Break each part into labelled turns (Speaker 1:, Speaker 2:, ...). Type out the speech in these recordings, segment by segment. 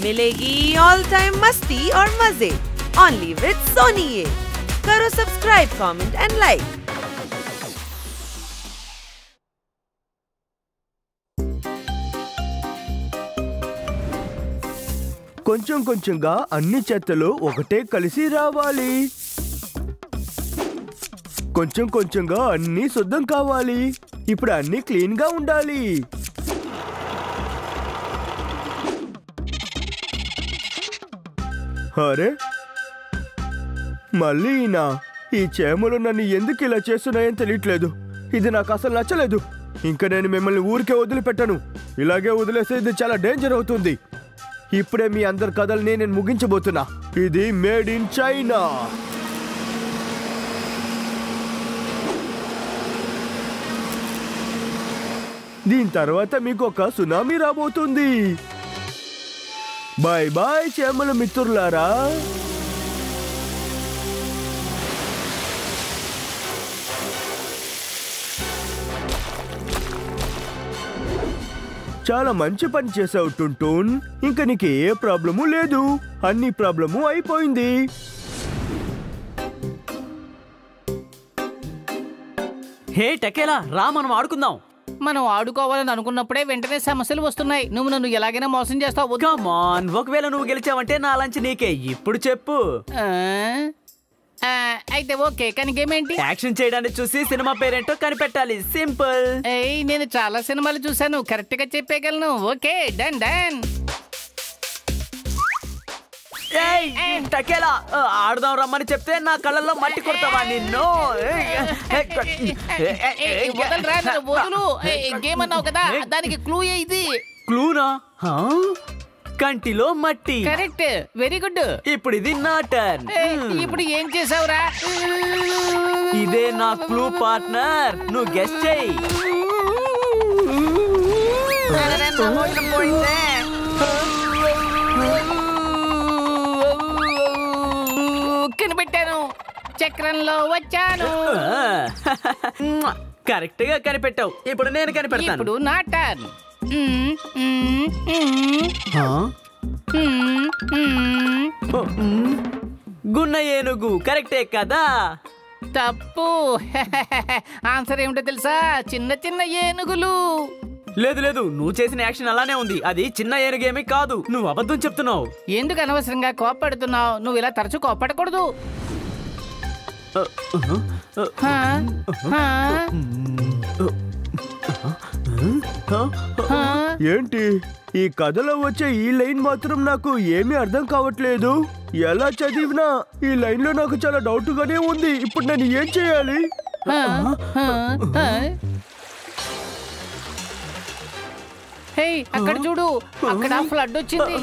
Speaker 1: मिलेगी all time मस्ती और मजे ओनली विद सोनी ये। करो सब्सक्राइब, कमेंट एंड लाइक।
Speaker 2: కొంచెం కొంచెంగా అన్ని చెత్తలు ఒకటే కలిసి రావాలి. కొంచెం కొంచెంగా అన్ని శుద్ధం కావాలి. ఇప్పుడు అన్ని క్లీన్ గా ఉండాలి. అరే మళ్ళీ ఈ చేమలు నన్ను ఎందుకు ఇలా చేస్తున్నాయని తెలియట్లేదు. ఇది నాకు అసలు నచ్చలేదు. ఇంకా నేను మిమ్మల్ని ఊరికే వదిలిపెట్టను. ఇలాగే వదిలేస్తే ఇది చాలా డేంజర్ అవుతుంది. ఇప్పుడే మీ అందరి కథల్ని నేను ముగించబోతున్నా. ఇది మేడ్ ఇన్ చైనా. దీని తర్వాత మీకు ఒక సునామీ రాబోతుంది. బాయ్ బాయ్ చేమల మిత్రులారా. చాలా మంచి పని చేసావు టుంటూన్. ఇంకా నీకు ఏ ప్రాబ్లము లేదు. అన్ని ప్రాబ్లము అయిపోయింది.
Speaker 3: హే టకేలా రా, మనం ఆడుకుందాం.
Speaker 4: మనం ఆడుకోవాలని అనుకున్నప్పుడే వెంటనే సమస్యలు వస్తున్నాయి. నువ్వు నన్ను ఎలాగైనా మోసం చేస్తావు.
Speaker 3: కమ్ ఆన్, ఒకవేళ నువ్వు గెలిచావంటే నా లంచ్ నీకే. ఇప్పుడు చెప్పు.
Speaker 4: అయితే ఓకే, కానీ గేమ్ ఏంటి?
Speaker 3: యాక్షన్ చేయడానికి చూసి సినిమా పేరేంటో కనిపెట్టాలి. సింపుల్.
Speaker 4: నేను చాలా సినిమాలు చూసాను, కరెక్ట్ గా చెప్పేయగలను. Okay, done done.
Speaker 3: టకేలా ఆడదాం రమ్మని చెప్తే నా కళ్ళల్లో మట్టి కొడతావా నిన్ను?
Speaker 4: వదులు. గేమ్ అన్నావు కదా, దానికి క్లూ ఇది.
Speaker 3: క్లూనా? కంటిలో మట్టి.
Speaker 4: Correct, very good.
Speaker 3: ఇప్పుడు ఇది నా టర్న్.
Speaker 4: ఇప్పుడు ఏం చేసావురా?
Speaker 3: ఇదే నా క్లూ పార్ట్నర్. నువ్వు గెస్ చెయ్యి.
Speaker 4: కనిపెట్టాను, చక్రంలో వచ్చాను.
Speaker 3: కరెక్ట్ గా కనిపెట్టావు. ఇప్పుడు నేను కనిపెడతాను.
Speaker 4: ఇప్పుడు నా టర్న్.
Speaker 3: గున్న ఏనుగు. కరెక్టే కదా?
Speaker 4: తప్పు. ఆన్సర్ ఏమిటో తెలుసా? చిన్న చిన్న ఏనుగులు.
Speaker 3: లేదు లేదు, నువ్వు చేసిన యాక్షన్ అలానే ఉంది. అది చిన్న ఏనుగేమీ కాదు. నువ్వు అబద్ధం చెప్తున్నావు.
Speaker 4: ఎందుకు అనవసరంగా కోప్పడుతున్నావు? నువ్వు ఇలా తరచు కోప్పడకూడదు.
Speaker 2: ఏంటి ఈ కథలో వచ్చే ఈ లైన్ మాత్రం నాకు ఏమీ అర్థం కావట్లేదు. ఎలా చదివినా ఈ లైన్ లో నాకు చాలా డౌట్ గానే ఉంది. ఇప్పుడు నేను ఏం చేయాలి?
Speaker 4: హే, అక్కడ చూడు, అక్కడ ఫ్లడ్ వచ్చింది.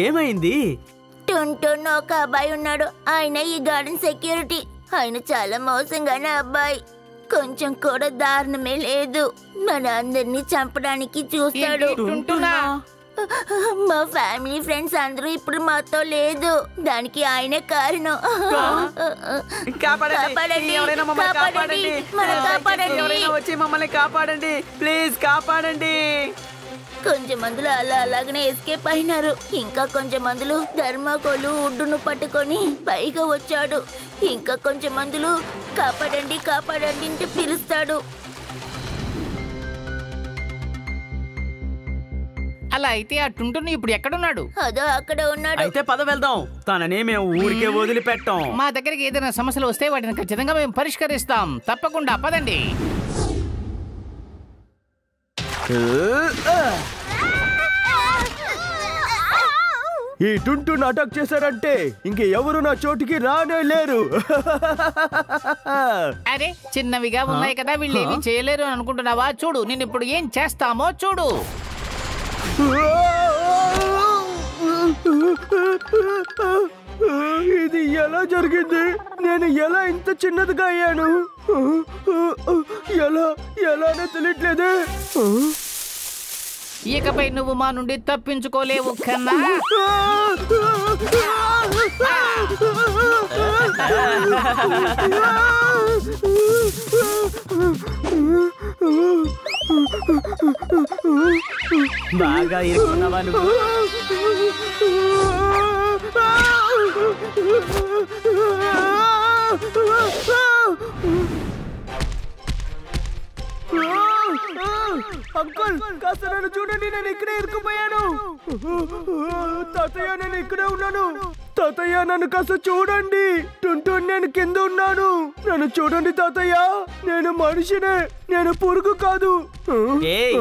Speaker 3: ఏమైంది?
Speaker 5: టుంటూన్ ఒక అబ్బాయి ఉన్నాడు. ఆయన ఈ గార్డెన్ సెక్యూరిటీ. ఆయన చాలా మోసంగానే అబ్బాయి. కొంచెం కూడా దారుణమే లేదు. మన అందరినీ చంపడానికి చూస్తాడు. మా ఫ్యామిలీ ఫ్రెండ్స్ అందరూ ఇప్పుడు మాతో లేదు. దానికి ఆయనే కారణం.
Speaker 3: వచ్చి మమ్మల్ని కాపాడండి, ప్లీజ్ కాపాడండి.
Speaker 5: కొంచెం మందులు అలాగనే ఎస్కేప్ అయినారు. ఇంకా కొంచెం మందులు ధర్మకోలు ఉడ్డును పట్టుకొని పైగా వచ్చాడు. ఇంకా కొంచెం మందులు కాపాడండి కాపాడండి అంటే పిలుస్తాడు.
Speaker 4: అలా అయితే ఆ టుంటును ఇప్పుడు ఎక్కడున్నాడు?
Speaker 5: అదో అక్కడ ఉన్నాడు.
Speaker 3: అయితే పద వెళ్దాం. తననే మేము ఊరికే వదిలిపెట్టాం.
Speaker 4: మా దగ్గరికి ఏదైనా సమస్యలు వస్తే వాటిని ఖచ్చితంగా మేము పరిష్కరిస్తాం. తప్పకుండా పదండి.
Speaker 2: ఈ టుంటూన్ అటాక్ చేశారంటే ఇంక ఎవరు నా చోటికి రానే లేరు.
Speaker 4: అరే చిన్నవిగా ఉన్నాయి కదా, వీళ్ళు ఏమీ చేయలేరు అని అనుకుంటున్నావా? చూడు, నేను ఇప్పుడు ఏం చేస్తామో చూడు.
Speaker 2: ఇది ఎలా జరిగింది? నేను ఎలా ఇంత చిన్నదిగా అయ్యాను? ఎలానే తెలియట్లేదే.
Speaker 4: ఇకపై నువ్వు మా నుండి తప్పించుకోలేవు కన్నా.
Speaker 3: బాగా ఇరుక్కున్నావా నువ్వు?
Speaker 2: అంకుల్ కాస్త నన్ను చూడండి, నేను ఇక్కడే ఇరుక్కుపోయాను. తాతయ్య నేను ఇక్కడే ఉన్నాను. తాతయ్య నన్ను కాస్త చూడండి. టుంటూన్ నేను కింద ఉన్నాను. నన్ను చూడండి తాతయ్య, నేను మనిషినే, నేను పురుగు కాదు.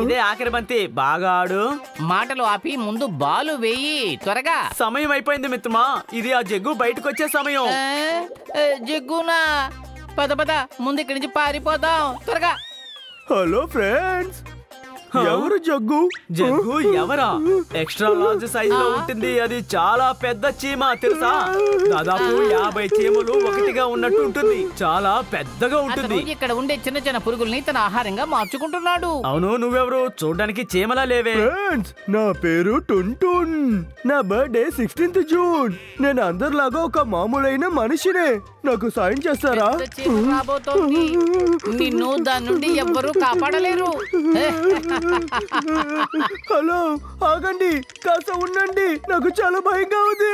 Speaker 3: ఇదే ఆఖరి బంతి, బాగా ఆడు.
Speaker 4: మాటలు ఆపి ముందు బాలు వేయి త్వరగా.
Speaker 3: సమయం అయిపోయింది మిత్రమా, ఇది ఆ జగ్గు బయటకు వచ్చే సమయం.
Speaker 4: జగ్గునా, పద పద ముందు ఇక్కడి నుంచి పారిపోదాం త్వరగా.
Speaker 2: హలో ఫ్రెండ్స్, ఎవరు జగ్గు?
Speaker 3: జగ్గు ఎవరా? ఎక్స్ట్రా లార్జ్ సైజ్ లో ఉంటుంది. అది చాలా పెద్ద చీమ తెలుసా? దాదాపు 50 చీమలు ఒకటిగా ఉన్నట్టు ఉంటుంది. చాలా పెద్దగా ఉంటుంది.
Speaker 4: ఇక్కడ ఉండే చిన్న చిన్న పురుగుల్ని తన ఆహారంగా మార్చుకుంటున్నాడు.
Speaker 3: అవును, నువ్వెవరు? చూడడానికి చీమలా లేవే.
Speaker 2: ఫ్రెండ్స్, నా పేరు టుంటూన్. నా బర్త్డే 16th జూన్. నేను అందరిలాగా ఒక మామూలైన మనిషినే. నాకు సాయం చేస్తారా?
Speaker 4: పెద్ద చీమ రాబోతోంది. నిన్ను దాని నుండి ఎవ్వరూ కాపాడలేరు.
Speaker 2: హలో, ఆగండి, కాస్త ఉండండి, నాకు చాలా భయంగా ఉంది.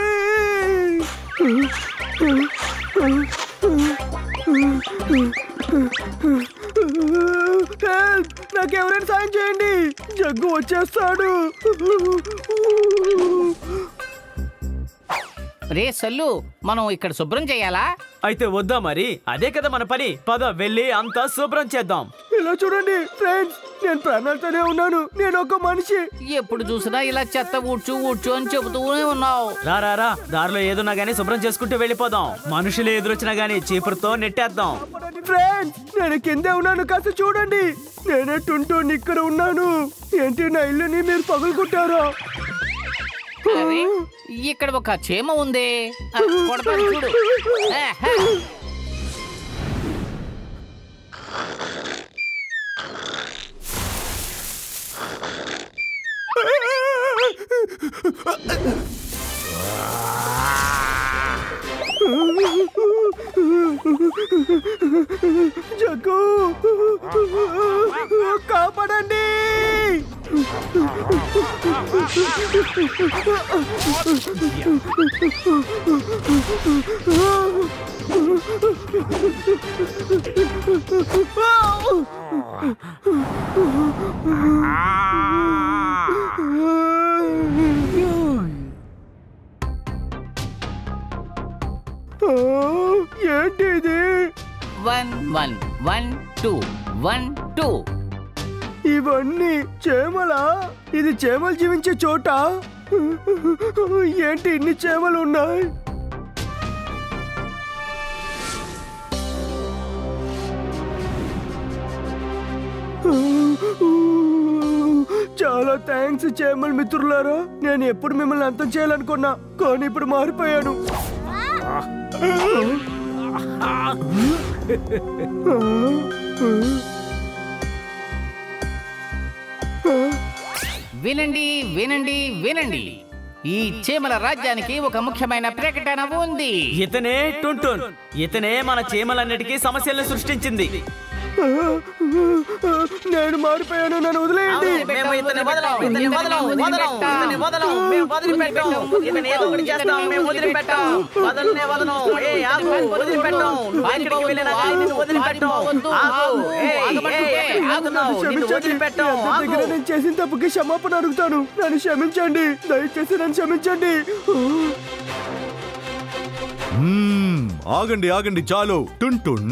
Speaker 2: నాకు ఎవరైనా సాయం చేయండి, జగ్గు వచ్చేస్తాడు.
Speaker 4: రే సల్లు, మనం ఇక్కడ శుభ్రం చేయాలా?
Speaker 3: అయితే వద్దా మరి, అదే కదా మన పని. పద వెళ్ళి అంతా శుభ్రం చేద్దాం.
Speaker 2: ఇలా చూడండి ఫ్రెండ్స్, నేను ప్రాణాలతోనే ఉన్నాను. నేను ఒక మనిషి.
Speaker 4: ఎప్పుడు చూసినా ఇలా చెత్త ఊడ్చు ఊడ్చు అని చెబుతూనే ఉన్నావు.
Speaker 3: రా, దారిలో ఏదున్నా గానీ శుభ్రం చేసుకుంటూ వెళ్ళిపోదాం. మనుషులు ఎదురొచ్చినా గానీ చీపురుతో నెట్టేద్దాం.
Speaker 2: ఫ్రెండ్స్, నేను కిందే ఉన్నాను, కాస్త చూడండి. నేనే టుంటూన్ ఇక్కడ ఉన్నాను. ఏంటి నా ఇల్లుని మీరు పగులుకుంటారా?
Speaker 4: అరే, ఇక్కడ ఒక చీమ ఉంది. కొడతాను చూడు.
Speaker 2: జగ్గు, కాపాడండి. ఏంటి ఇది?
Speaker 4: 1 1 1 2 1 2.
Speaker 2: ఇవన్నీ చేమలా? ఇది చేమలు జీవించే చోట? ఏంటి ఇన్ని చేమలు ఉన్నాయి? చాలా థ్యాంక్స్ చేమల్ మిత్రులారా. నేను ఎప్పుడు మిమ్మల్ని అంతం చేయాలనుకున్నా, కానీ ఇప్పుడు మారిపోయాను.
Speaker 4: వినండి వినండి వినండి, ఈ చీమల రాజ్యానికి ఒక ముఖ్యమైన ప్రకటన ఉంది.
Speaker 3: ఇతనే టుంటూన్. ఇతనే మన చీమలన్నిటికీ సమస్యలను సృష్టించింది.
Speaker 2: నేను మారిపోయాను, నన్ను వదిలేయండి.
Speaker 3: మేము ఇతన్ని వదలం, ఇతన్ని వదలం, వదలం, ఇతన్ని వదలం, మేము వదిలిపెట్టాం. ఇతన్ని ఏదో ఒకటి చేస్తాం, మేము వదిలిపెట్టాం. వదలనే వదలం. ఆగు, వదిలిపెట్టాం. బయటికి వెళ్ళినా కానీ నిన్ను వదిలిపెట్టాం. ఆగు, ఆగుతున్నావు, నిన్ను వదిలిపెట్టాం.
Speaker 2: దగ్గర నేను చేసిన తప్పుకి క్షమాపణ అడుగుతాను. నన్ను క్షమించండి, దయచేసి నన్ను క్షమించండి.
Speaker 6: ఆగండి ఆగండి, చాలు. టుంటున్,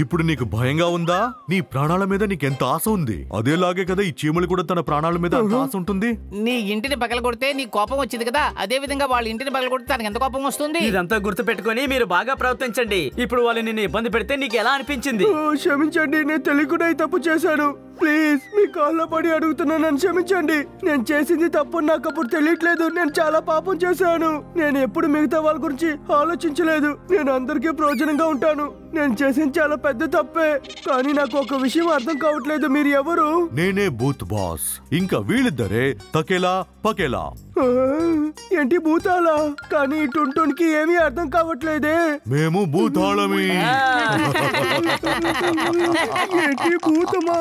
Speaker 6: ఇప్పుడు నీకు భయంగా ఉందా? నీ ప్రాణాల మీద నీకెంత ఆశ ఉంది. అదేలాగే కదా ఈ చీమలు కూడా తన ప్రాణాల మీద అంత ఆశ ఉంటుంది.
Speaker 4: నీ ఇంటిని పగలగొడితే నీ కోపం వచ్చింది కదా, అదే విధంగా వాళ్ళ ఇంటిని పగలగొడితే తనకి ఎంత కోపం వస్తుంది.
Speaker 3: ఇదంతా గుర్తు పెట్టుకుని మీరు బాగా ప్రవర్తించండి. ఇప్పుడు వాళ్ళు నిన్ను ఇబ్బంది పెడితే నీకు ఎలా అనిపించింది?
Speaker 2: క్షమించండి, నేను తెలియకుండా ఈ తప్పు చేశాను. ప్లీజ్ మీ కాళ్ళ పడి అడుగుతున్నా, నన్ను క్షమించండి. నేను చేసింది తప్పు, నాకు అప్పుడు తెలియట్లేదు. నేను చాలా పాపం చేశాను. నేను ఎప్పుడు మిగతా వాళ్ళ గురించి ఆలోచించలేదు. నేను అందరికీ ప్రయోజనంగా ఉంటాను. నేను చేసింది చాలా పెద్ద తప్పే, కానీ నాకు ఒక విషయం అర్థం కావట్లేదు. మీరు ఎవరు?
Speaker 6: నేనే బూత్ బాస్. ఇంకా వీళ్ళిద్దరే తకేలా పకేలా.
Speaker 2: ఏంటి భూతాలా? కానీ టుంటున్కి ఏమీ అర్థం కావట్లేదే.
Speaker 6: మేము భూతాళమి.
Speaker 2: ఏంటి భూతమా?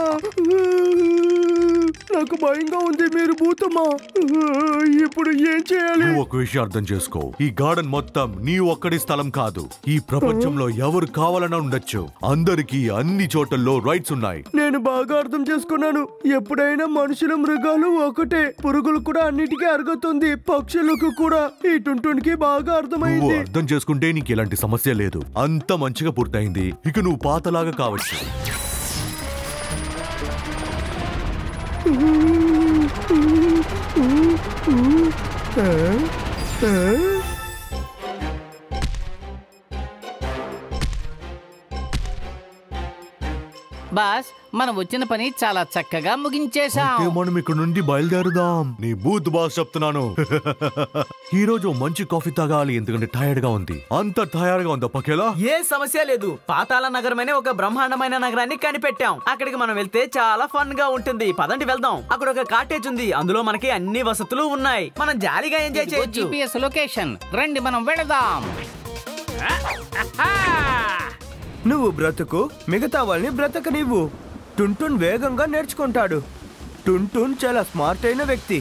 Speaker 2: నాకు భయంగా ఉంది. మీరు భూతమా? ఇప్పుడు ఏం చేయాలి?
Speaker 6: నువ్వు ఒక విషయం అర్థం చేసుకో, ఈ గార్డెన్ మొత్తం నీ ఒక్కడి స్థలం కాదు. ఈ ప్రపంచంలో ఎవరు కావాలన్నా ఉండొచ్చు. అందరికీ అన్ని చోట్లలో రైట్స్ ఉన్నాయి.
Speaker 2: నేను బాగా అర్థం చేసుకున్నాను. ఎప్పుడైనా మనుషులు మృగాలు ఒకటే. పురుగులు కూడా అన్నిటికీ అరుగుతుంది, పక్షులకు కూడా. ఈ టుంటునికి బాగా
Speaker 6: నువ్వు
Speaker 2: అర్థమైంది.
Speaker 6: అర్థం చేసుకుంటే నీకు ఎలాంటి సమస్య లేదు. అంత మంచిగా పూర్తయింది. ఇక నువ్వు పాతలాగా కావచ్చు.
Speaker 4: బాస్, మనం వచ్చిన పని చాలా చక్కగా ముగించేశాం.
Speaker 6: అయితే మనం ఇక్కడ నుండి బయలుదేరుదాం. నీ బూత్ బాస్ చెప్తున్నాను. ఈ రోజు మంచి కాఫీ తాగాలి, ఎందుకంటే టైర్డ్ గా ఉంది. అంత టైర్డ్ గా ఉందా పకేలా?
Speaker 3: ఏ సమస్య లేదు. పాతాళ నగరం అనే ఒక బ్రహ్మాండమైన నగరాన్ని కనిపెట్టాం. అక్కడికి మనం వెళ్తే చాలా ఫన్ గా ఉంటుంది. పదండి వెళ్దాం. అక్కడ ఒక కాటేజ్ ఉంది, అందులో మనకి అన్ని వసతులు ఉన్నాయి. మనం జాలీగా ఎంజాయ్ చేయొచ్చు.
Speaker 4: GPS లొకేషన్, రండి మనం వెళదాం.
Speaker 2: నువ్వు బ్రతుకు, మిగతా వాళ్ళని బ్రతకనివ్వు. టుంటున్ వేగంగా నేర్చుకుంటాడు. టుంటున్ చాలా స్మార్ట్ అయిన వ్యక్తి.